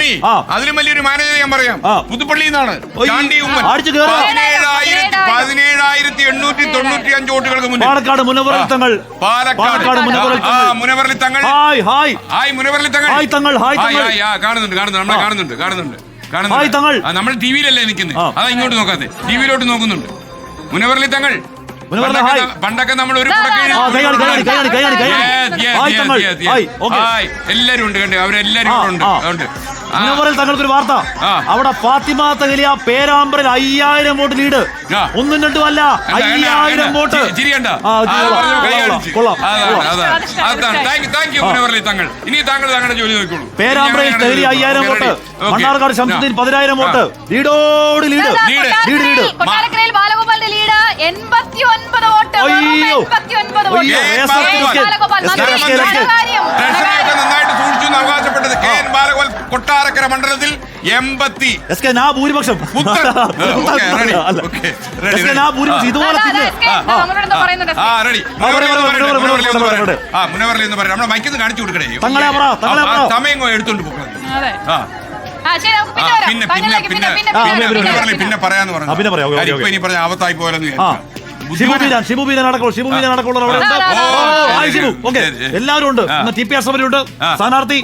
ഇനി അതിലും വലിയൊരു മാനേജർ ഞാൻ പറയാം. പുതുപ്പള്ളിയിൽ നിന്നാണ് ചാണ്ടി ഉമ്മൻ. 17,895 വോട്ടുകൾക്ക് മുന്നിൽ. പാലക്കാട് മുനവറലി തങ്ങൾ. മുനവറലി തങ്ങൾ. കാണുന്നുണ്ട്. നമ്മൾ ടിവിയിലല്ലേ നിൽക്കുന്നത്, അതാ ഇങ്ങോട്ട് നോക്കാതെ ടിവിയിലോട്ട് നോക്കുന്നുണ്ട്. മുനവറലി തങ്ങൾ പണ്ടൊക്കെ നമ്മൾ ഒരു എല്ലാരും ഉണ്ട് കണ്ടു, അവരെല്ലാരും ഉണ്ട്. തങ്ങൾക്കൊരു വാർത്ത, അവിടെ ഫാത്തിമ തഹലിയ പേരാമ്പ്രയിൽ 5000 വോട്ട് ലീഡ്. ഒന്നും രണ്ടും അല്ല, 5000 വോട്ട്. ഇനി താങ്കളുടെ ജോലി നോക്കിക്കോളൂ. പേരാമ്പ്രയിൽ തഹലിയ 5000 വോട്ട്, മണ്ണാർക്കാട് ശംസുദ്ദീൻ 10000 വോട്ട്. ലീഡോട് ലീഡ്. ബാലഗോപാലിന്റെ ലീഡ് 89 വോട്ട്. നന്നായിട്ട് സൂക്ഷിച്ചു അവകാശപ്പെട്ടത് കെ എൻ ബാലഗോപാൽ കൊട്ടാരക്കര മണ്ഡലത്തിൽ 80. ഭൂരിപക്ഷം ഇതുപോലെ മുനവറലി എന്ന് പറയാം. നമ്മുടെ മൈക്കിന്ന് കാണിച്ചു കൊടുക്കണേ, സമയം എടുത്തോണ്ട് പോകാം. പിന്നെ പറയാന്ന് പറഞ്ഞു. ഇനി പറഞ്ഞ ആപത്തായി പോലെന്ന് എല്ലാവരും ഉണ്ട്. TPS സൗകര്യമുണ്ട്. സ്ഥാനാർത്ഥി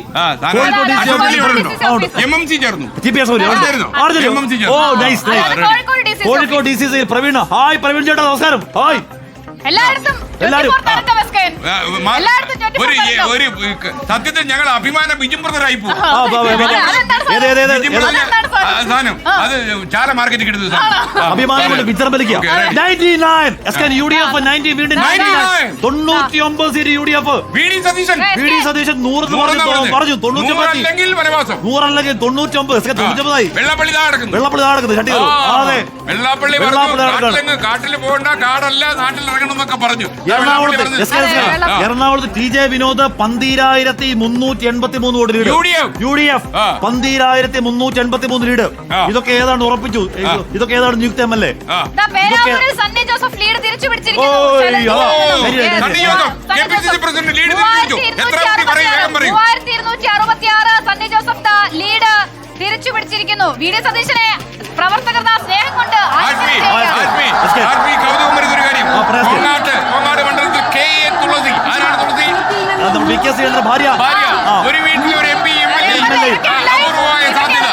കോഴിക്കോട് DCC പ്രവീണ. ഹായ് പ്രവീൺ ചേട്ടാ, നമസ്കാരം. ഹായ്. സത്യത്തിൽ ഞങ്ങൾ അഭിമാനം വിജുംബ്രദറായി പോകും. അത് ചാല മാർക്കറ്റ് കിട്ടുന്നത് അഭിമാനം കൊണ്ട് വിജൃംഭിക്കുക. 99 seat UDF. V D Satheesan 100 പറഞ്ഞു. 100 99. വെള്ളപ്പള്ളി നടക്കുന്നത്. വെള്ളാപ്പള്ളി കാട്ടിൽ പോകണ്ട, കാടല്ല, നാട്ടിൽ ഇറങ്ങണം എന്നൊക്കെ പറഞ്ഞു. എറണാകുളത്ത് TJ Vinod 12383 vote lead. UDF 12383 lead. ഇതൊക്കെ ഏതാണ് ഉറപ്പിച്ചു? ഇതൊക്കെ ഏതാണ് നിയുക്ത MLA? തിരിച്ചു പിടിച്ചിരിക്കുന്നു. വി ഡി സതീശനെ പ്രവർത്തകർ സ്നേഹം കൊണ്ട് മണ്ഡലത്തിൽ KA തുളസി. ആരാണ് തുളസി? ഭാര്യ. ഒരു വീട്ടിൽ ഒരു MP MLA അപൂർവമായ സാധ്യത.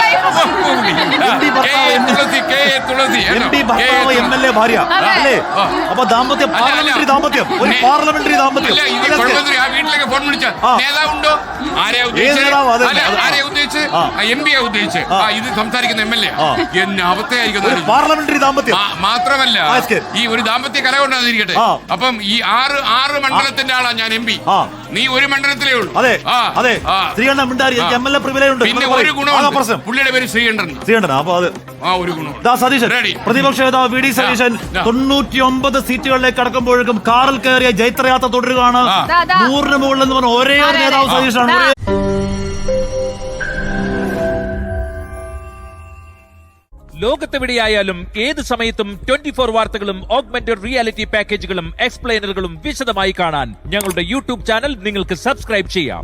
MLA ഭാര്യ അല്ലേ? അപ്പൊ ദാമ്പത്യം പാർലമെന്ററി ദാമ്പത്യം. ഒരു പാർലമെന്ററി ദാമ്പത്യം. ആ വീട്ടിലേക്ക് ഫോൺ വിളിച്ച നേതാവുണ്ടോ? ആരെയാ ഉദ്ദേശിച്ച്? MP ഉദ്ദേശിച്ച് ഇത് സംസാരിക്കുന്ന MLA. എന്നെ അവസ്ഥയായിരിക്കും. പാർലമെന്ററി ദാമ്പത്യം മാത്രമല്ല, ഈ ഒരു ദാമ്പത്യ കല കൊണ്ടാതിരിക്കട്ടെ. അപ്പം ഈ ആറ് മണ്ഡലത്തിന്റെ ആളാ ഞാൻ MP. നീ ഒരു മണ്ഡലത്തിലേ ഉള്ളൂ. അതെ. ശ്രീകണ്ഠൻ മിണ്ടാരി MLA പ്രിവിലേജ് ഉണ്ട്. പിന്നെ ഒരു ഗുണം, പുള്ളിയുടെ പേര് ശ്രീകണ്ഠൻ. അപ്പൊ അത് ഒരു ഗുണം. സതീശൻ പ്രതിപക്ഷ നേതാവ് വി ഡി സതീശൻ 99 സീറ്റുകളിലേക്ക് കടക്കുമ്പോഴേക്കും കാറിൽ കയറിയ ജൈത്രയാത്ര തുടരുകയാണ്. 100 മുകളിൽ എന്ന് പറഞ്ഞ ഒരേ ഒരു നേതാവ് സതീശനാണ്. ലോകത്തെവിടെയായാലും ഏത് സമയത്തും 24 വാർത്തകളും ഓഗ്മെന്റഡ് റിയാലിറ്റി പാക്കേജുകളും എക്സ്പ്ലെയിനറുകളും വിശദമായി കാണാൻ ഞങ്ങളുടെ YouTube ചാനൽ നിങ്ങൾക്ക് സബ്സ്ക്രൈബ് ചെയ്യാം.